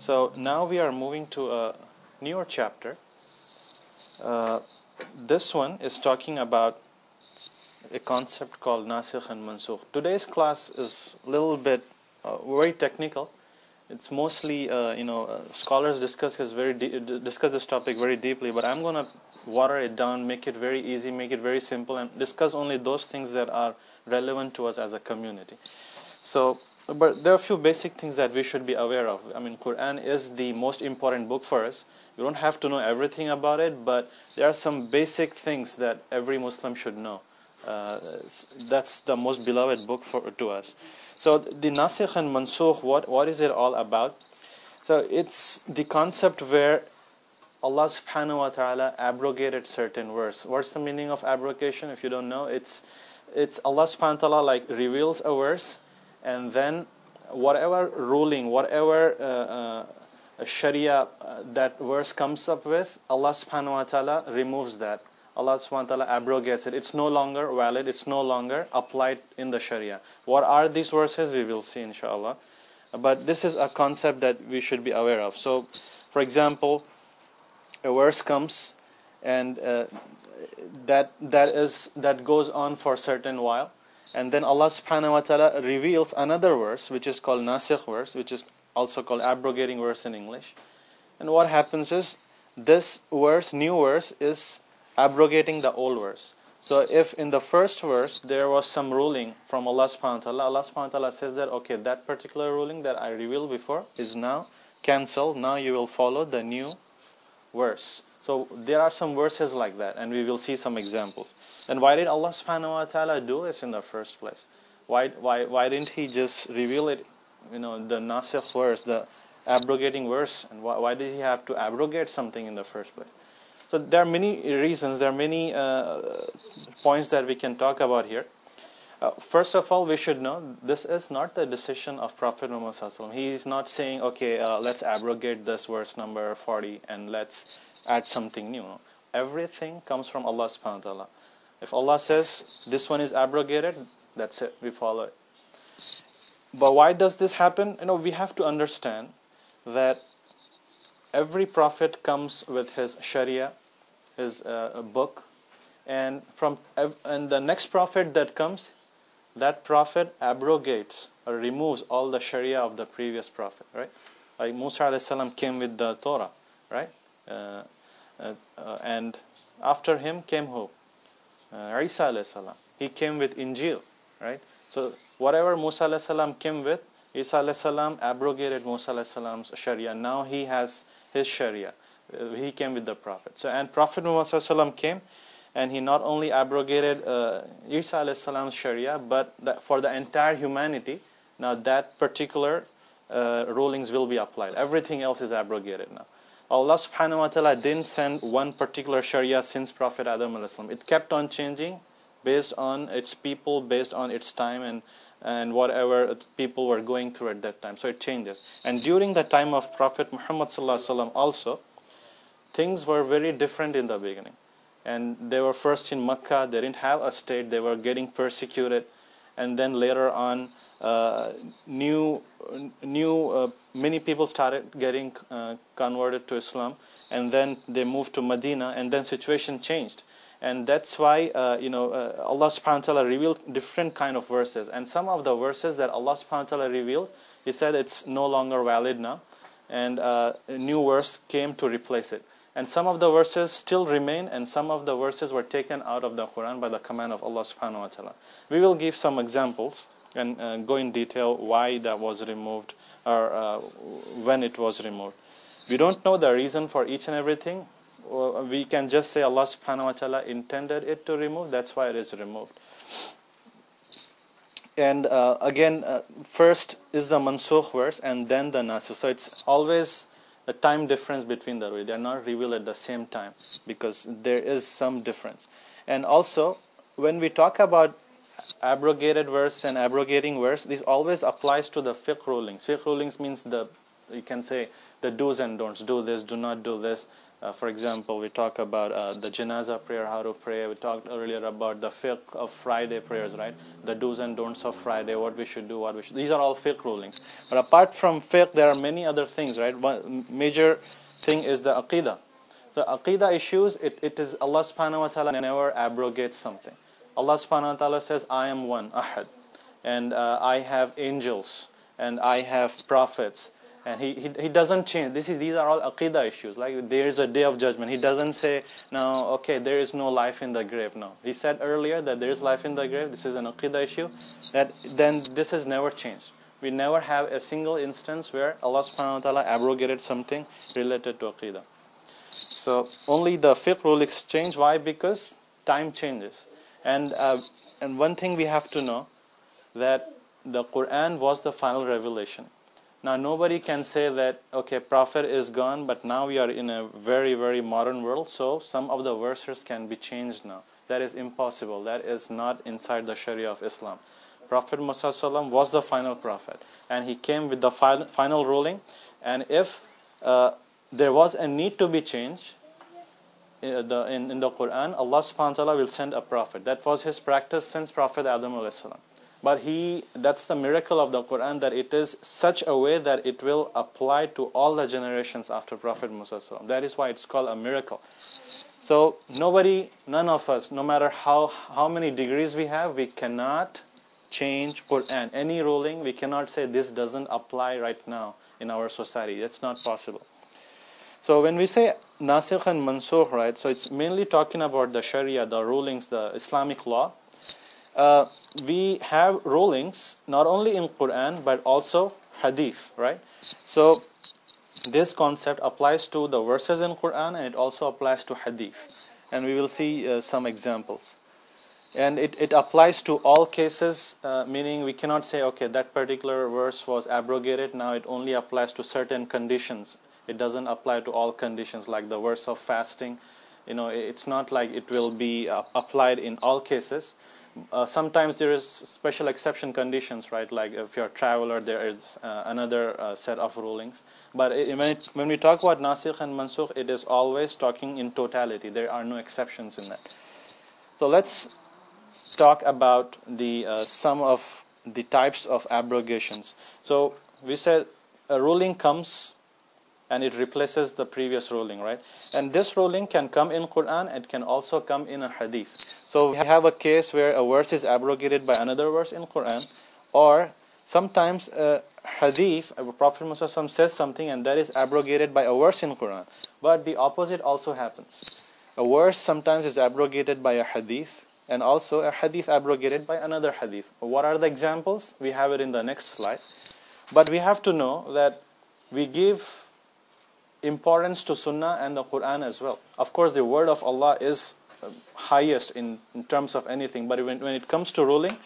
So now we are moving to a newer chapter. This one is talking about a concept called Nasikh and Mansookh. Today's class is a little bit very technical. It's mostly scholars discuss this topic very deeply, but I'm going to water it down, make it very easy, make it very simple, and discuss only those things that are relevant to us as a community. So, but there are a few basic things that we should be aware of. I mean, Quran is the most important book for us. You don't have to know everything about it, but there are some basic things that every Muslim should know. That's the most beloved book to us. So the Nasikh and Mansookh, what is it all about? So it's the concept where Allah subhanahu wa ta'ala abrogated certain verse. What's the meaning of abrogation? If you don't know, it's Allah subhanahu wa ta'ala like reveals a verse, and then whatever ruling, whatever Sharia that verse comes up with, Allah subhanahu wa ta'ala removes that. Allah subhanahu wa ta'ala abrogates it. It's no longer valid, it's no longer applied in the Sharia. What are these verses? We will see inshallah. But this is a concept that we should be aware of. So, for example, a verse comes and that goes on for a certain while, and then Allah subhanahu wa ta'ala reveals another verse which is called Nasikh verse, which is also called abrogating verse in English. And what happens is this verse, new verse, is abrogating the old verse. So if in the first verse there was some ruling from Allah subhanahu wa ta'ala, Allah subhanahu wa ta'ala says that okay, that particular ruling that I revealed before is now cancelled, now you will follow the new verse. So there are some verses like that, and we will see some examples. And why did Allah subhanahu wa ta'ala do this in the first place? Why didn't He just reveal it, the Nasikh verse, the abrogating verse, and why did He have to abrogate something in the first place? So there are many reasons, there are many points that we can talk about here. First of all, we should know this is not the decision of Prophet Muhammad sallallahu alaihi wasallam. He is not saying, okay, let's abrogate this verse number 40 and let's add something new. Everything comes from Allah subhanahu wa ta'ala. If Allah says this one is abrogated, that's it, we follow it. But why does this happen? We have to understand that every prophet comes with his Sharia, his book, and the next prophet that comes, that prophet abrogates or removes all the Sharia of the previous prophet, right? Like Musa alayhi salam came with the Torah, right? And after him came who? Isa alayhi salam. He came with Injil, right? So whatever Musa alayhi salam came with, Isa alayhi salam abrogated Musa alayhi salam's Sharia. Now he has his Sharia. He came with the Prophet. So, and Prophet Muhammad sallallahu alaihi wasallam came, and he not only abrogated Isa alayhi salam's Sharia, but for the entire humanity, now that particular rulings will be applied. Everything else is abrogated now. Allah subhanahu wa ta'ala didn't send one particular Sharia since Prophet Adam alayhi salam. It kept on changing based on its people, based on its time, and whatever people were going through at that time. So it changes. And during the time of Prophet Muhammad sallallahu alaihi wasallam also, things were very different in the beginning. And they were first in Mecca, they didn't have a state, they were getting persecuted. And then later on, many people started getting converted to Islam. And then they moved to Medina, and then situation changed. And that's why Allah subhanahu wa ta'ala revealed different kind of verses. And some of the verses that Allah subhanahu wa ta'ala revealed, He said it's no longer valid now. And a new verse came to replace it. And some of the verses still remain, and some of the verses were taken out of the Quran by the command of Allah subhanahu wa ta'ala. We will give some examples and go in detail why that was removed or when it was removed. We don't know the reason for each and everything. We can just say Allah subhanahu wa ta'ala intended it to remove, that's why it is removed. And again, first is the Mansookh verse and then the Nasikh. So it's always the time difference between the two. They are not revealed at the same time because there is some difference. And also, when we talk about abrogated verse and abrogating verse, this always applies to the fiqh rulings. Fiqh rulings means the You can say the do's and don'ts. Do this, do not do this. For example, we talk about the janazah prayer, how to pray. We talked earlier about the fiqh of Friday prayers, right? The do's and don'ts of Friday, what we should do, what we should. These are all fiqh rulings. But apart from fiqh, there are many other things, right? One major thing is the aqidah. The aqidah issues, it is Allah subhanahu wa ta'ala never abrogates something. Allah subhanahu wa ta'ala says, I am one, ahad. And I have angels, and I have prophets. And he doesn't change. These are all aqidah issues. Like there is a day of judgment. He doesn't say, no, okay, there is no life in the grave. No. He said earlier that there is life in the grave. This is an aqidah issue. Then this has never changed. We never have a single instance where Allah subhanahu wa ta'ala abrogated something related to aqidah. So only the fiqh rulings change. Why? Because time changes. And one thing we have to know, that the Quran was the final revelation. Now nobody can say that, okay, Prophet is gone, but now we are in a very, very modern world, so some of the verses can be changed now. That is impossible. That is not inside the Sharia of Islam. Prophet Muhammad ﷺ was the final prophet, and he came with the final ruling. And if there was a need to be changed in the Quran, Allah subhanahu wa ta'ala will send a prophet. That was his practice since Prophet Adam alayhi salam. But that's the miracle of the Quran, that it is such a way that it will apply to all the generations after Prophet Muhammad ﷺ. That is why it's called a miracle. So none of us, no matter how many degrees we have, we cannot change Quran. Any ruling, we cannot say this doesn't apply right now in our society. That's not possible. So when we say Nasikh and Mansookh, right, so it's mainly talking about the Sharia, the rulings, the Islamic law. We have rulings not only in Quran but also Hadith, right? So this concept applies to the verses in Quran, and it also applies to Hadith, and we will see some examples. And it applies to all cases, meaning we cannot say, okay, that particular verse was abrogated, now it only applies to certain conditions. It doesn't apply to all conditions, like the verse of fasting. It's not like it will be applied in all cases. Sometimes there is special exception conditions, right? Like if you're a traveler, there is another set of rulings. But when we talk about Nasikh and Mansookh, it is always talking in totality. There are no exceptions in that. So let's talk about some of the types of abrogations. So we said a ruling comes and it replaces the previous ruling, right? And this ruling can come in Quran, it can also come in a Hadith. So we have a case where a verse is abrogated by another verse in Quran, or sometimes a Hadith, Prophet Muhammad says something and that is abrogated by a verse in Quran. But the opposite also happens. A verse sometimes is abrogated by a Hadith, and also a Hadith abrogated by another Hadith. What are the examples? We have it in the next slide. But we have to know that we give importance to Sunnah and the Quran as well. Of course, the word of Allah is highest in terms of anything, but when it comes to ruling,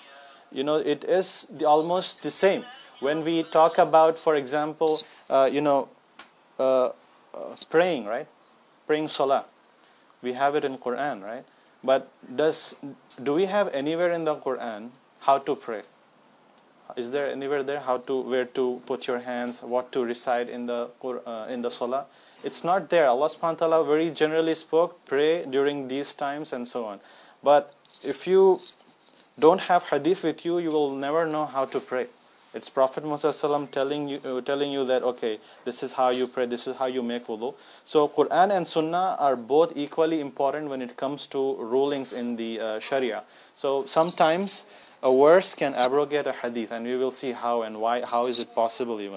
it is almost the same. When we talk about, for example, praying, right? Praying Salah, we have it in Quran, right? But do we have anywhere in the Quran how to pray? Is there anywhere there where to put your hands, what to recite in the Salah? It's not there. Allah subhanahu wa ta'ala very generally spoke, pray during these times and so on. But if you don't have hadith with you, you will never know how to pray. It's Prophet Muhammad telling you that, okay, this is how you pray, this is how you make wudu. So Quran and Sunnah are both equally important when it comes to rulings in the Sharia. So sometimes a verse can abrogate a hadith, and we will see how and why, how is it possible even.